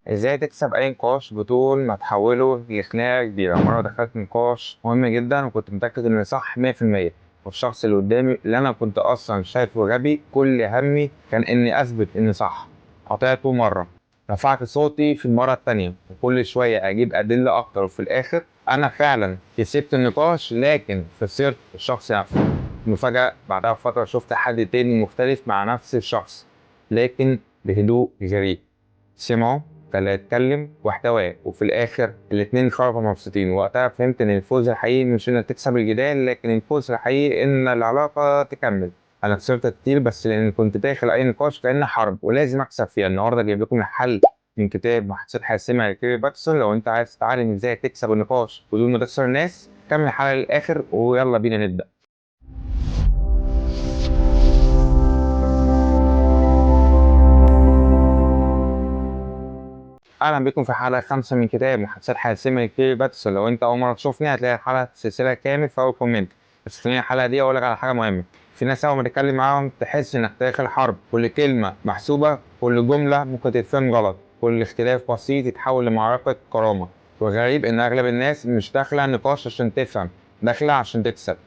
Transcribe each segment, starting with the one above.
ازاي تكسب اي نقاش بدون ما تحوله لخناقه كبيره؟ مره دخلت نقاش مهم جدا وكنت متاكد انه صح 100%، والشخص اللي قدامي اللي انا كنت اصلا شايفه غبي كل همي كان اني اثبت اني صح. قطعته مره، رفعت صوتي في المره التانيه، وكل شويه اجيب ادله اكتر، وفي الاخر انا فعلا كسبت النقاش لكن خسرت الشخص نفسه. المفاجاه بعدها بفتره شفت حد تاني مختلف مع نفس الشخص، لكن بهدوء غريب. سمعه، خلاه يتكلم واحتواه، وفي الاخر الاتنين خرجوا مبسوطين. وقتها فهمت ان الفوز الحقيقي مش انك تكسب الجدال، لكن الفوز الحقيقي ان العلاقه تكمل. انا خسرت كتير بس لان كنت داخل اي نقاش كأنه حرب ولازم اكسب فيها. النهارده جايب لكم الحل من كتاب محادثات حاسمه لكيري باتسون. لو انت عايز تتعلم ازاي تكسب النقاش بدون ما تخسر الناس، كمل الحلقه للاخر ويلا بينا نبدا. اهلا بكم في حلقه 5 من كتاب محادثات حاسمه لكيري باتسون. لو انت اول مره تشوفني هتلاقي الحلقه سلسله كامل في اول كومنت. بس خليني الحلقه دي اقول لك على حاجه مهمه. في ناس اول ما تتكلم معاهم تحس انك داخل حرب، كل كلمه محسوبه، كل جمله ممكن تتفهم غلط، كل اختلاف بسيط يتحول لمعركه كرامه. والغريب ان اغلب الناس مش داخله نقاش عشان تفهم، داخله عشان تكسب،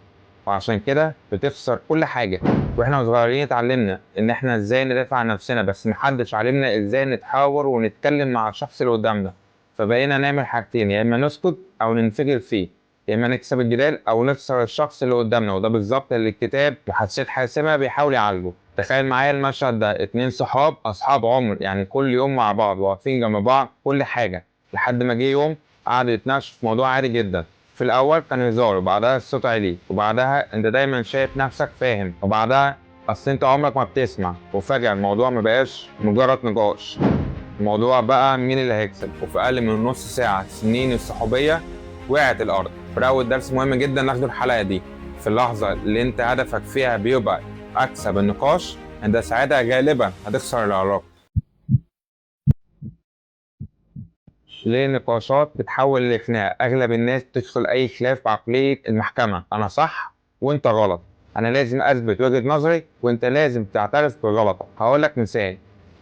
وعشان كده بتخسر كل حاجة. واحنا صغيرين اتعلمنا ان احنا ازاي ندافع عن نفسنا، بس محدش علمنا ازاي نتحاور ونتكلم مع الشخص اللي قدامنا. فبقينا نعمل حاجتين، يا اما نسكت او ننفجر فيه، يا اما نكسب الجدال او نخسر الشخص اللي قدامنا. وده بالظبط اللي الكتاب محادثات حاسمة بيحاول يعالجه. تخيل معايا المشهد ده، اتنين صحاب، اصحاب عمر، يعني كل يوم مع بعض، واقفين جنب بعض كل حاجة، لحد ما جه يوم قعدوا يتناقشوا في موضوع عادي جدا. في الاول كان هزار، وبعدها الصوت عالي، وبعدها انت دايما شايف نفسك فاهم، وبعدها اصل انت عمرك ما بتسمع. وفجأة الموضوع ما بقاش مجرد نقاش، الموضوع بقى مين اللي هيكسب. وفي اقل من نص ساعة سنين الصحوبية وقعت الارض. وده اول درس مهم جدا ناخده الحلقة دي. في اللحظة اللي انت هدفك فيها بيبقى اكسب النقاش، انت ساعتها غالبا هتخسر العلاقة. ليه النقاشات بتتحول لخناق؟ اغلب الناس بتدخل اي خلاف بعقليه المحكمه، انا صح وانت غلط، انا لازم اثبت وجهه نظري وانت لازم تعترف بغلطك. هقول لك مثال.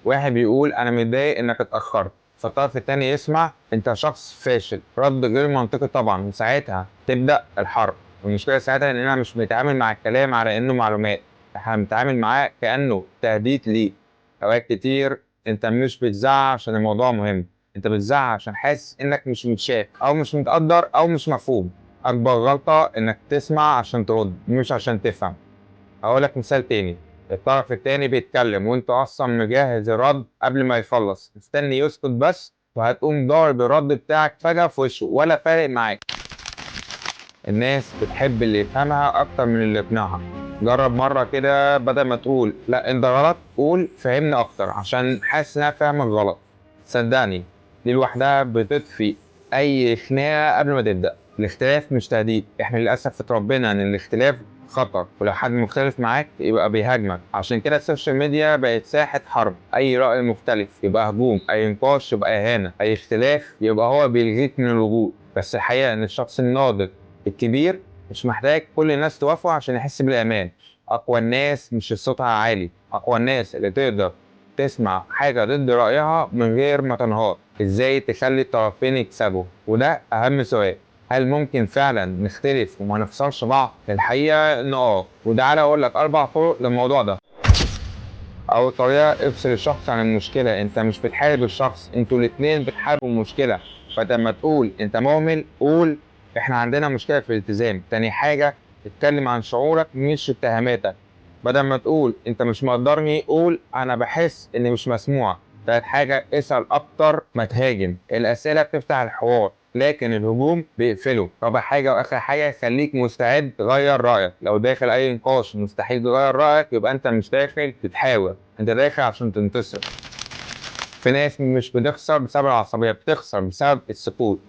واحد بيقول انا متضايق انك اتاخرت، فالطرف التاني يسمع انت شخص فاشل، رد غير منطقي طبعا، وساعتها تبدا الحرب. المشكله ساعتها اننا مش بنتعامل مع الكلام على انه معلومات، احنا بنتعامل معاه كانه تهديد ليه. اوقات كتير انت مش بتزعق عشان الموضوع مهم، انت بتزعق عشان حاسس انك مش متشاف او مش متقدر او مش مفهوم. اكبر غلطة انك تسمع عشان ترد مش عشان تفهم. هقول لك مثال تاني. الطرف التاني بيتكلم وانت اصلا مجهز الرد قبل ما يخلص، مستني يسكت بس، وهتقوم ضارب الرد بتاعك فجأة في وشه ولا فارق معاك. الناس بتحب اللي يفهمها اكتر من اللي يقنعها. جرب مرة كده، بدل ما تقول لا انت غلط، قول فهمني اكتر عشان حاسس انها فاهمك غلط. صدقني دي لوحدها بتطفي اي خناقة قبل ما تبدأ. الاختلاف مش تهديد، احنا للاسف اتربينا ان الاختلاف خطر، ولو حد مختلف معاك يبقى بيهاجمك. عشان كده السوشيال ميديا بقت ساحة حرب، اي رأي مختلف يبقى هجوم، اي نقاش يبقى اهانة، اي اختلاف يبقى هو بيلغيك من الوجود. بس الحقيقة ان الشخص الناضج الكبير مش محتاج كل الناس توافقه عشان يحس بالامان. اقوى الناس مش اللي صوتها عالي، اقوى الناس اللي تقدر تسمع حاجه ضد رايها من غير ما تنهار. ازاي تخلي الطرفين يكسبوا؟ وده اهم سؤال. هل ممكن فعلا نختلف وما نخسرش بعض؟ الحقيقه ان وتعالى اقول لك 4 طرق للموضوع ده. اول طريقه، افصل الشخص عن المشكله. انت مش بتحارب الشخص، انتوا الاتنين بتحاربوا المشكله. بدل ما تقول انت مهمل، قول احنا عندنا مشكله في الالتزام. تاني حاجه، اتكلم عن شعورك مش اتهاماتك. بدل ما تقول انت مش مقدرني، قول انا بحس اني مش مسموع. تالت حاجه، اسال اكتر ما تهاجم. الاسئله بتفتح الحوار لكن الهجوم بيقفله. رابع حاجه واخر حاجه، خليك مستعد تغير رايك. لو داخل اي نقاش مستحيل تغير رايك، يبقى انت مش داخل تتحاور، انت داخل عشان تنتصر. في ناس مش بتخسر بسبب العصبيه، بتخسر بسبب السكوت.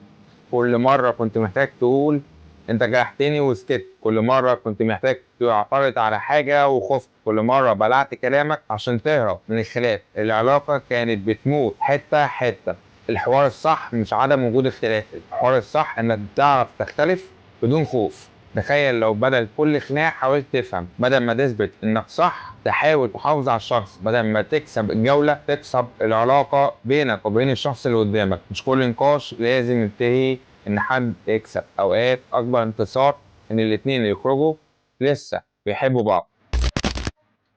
كل مرة كنت محتاج تقول انت جرحتني وسكت، كل مرة كنت محتاج تعترض على حاجة وخفت، كل مرة بلعت كلامك عشان تهرب من الخلاف. العلاقة كانت بتموت حتة حتة. الحوار الصح مش عدم وجود اختلاف، الحوار الصح انك تعرف تختلف بدون خوف. تخيل لو بدل كل خناقة حاولت تفهم، بدل ما تثبت انك صح تحاول تحافظ على الشخص، بدل ما تكسب الجولة تكسب العلاقة بينك وبين الشخص اللي قدامك. مش كل نقاش لازم ينتهي ان حد يكسب، اوقات اكبر انتصار ان الاتنين يخرجوا لسه بيحبوا بعض.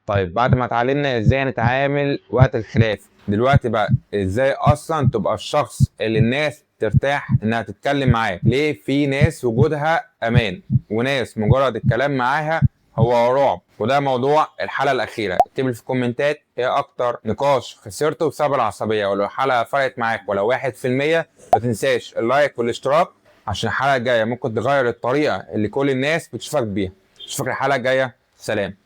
طيب بعد ما اتعلمنا ازاي نتعامل وقت الخلاف، دلوقتي بقى ازاي اصلا تبقى الشخص اللي الناس ترتاح انها تتكلم معاه. ليه في ناس وجودها امان وناس مجرد الكلام معاها هو رعب؟ وده موضوع الحلقه الاخيره. اكتب لي في الكومنتات ايه اكتر نقاش خسرته بسبب العصبيه، ولو الحلقه فرقت معاك ولو 1%. ما تنساش اللايك والاشتراك عشان الحلقه الجايه ممكن تغير الطريقه اللي كل الناس بتشوفك بيها. اشوفك الحلقه الجايه، سلام.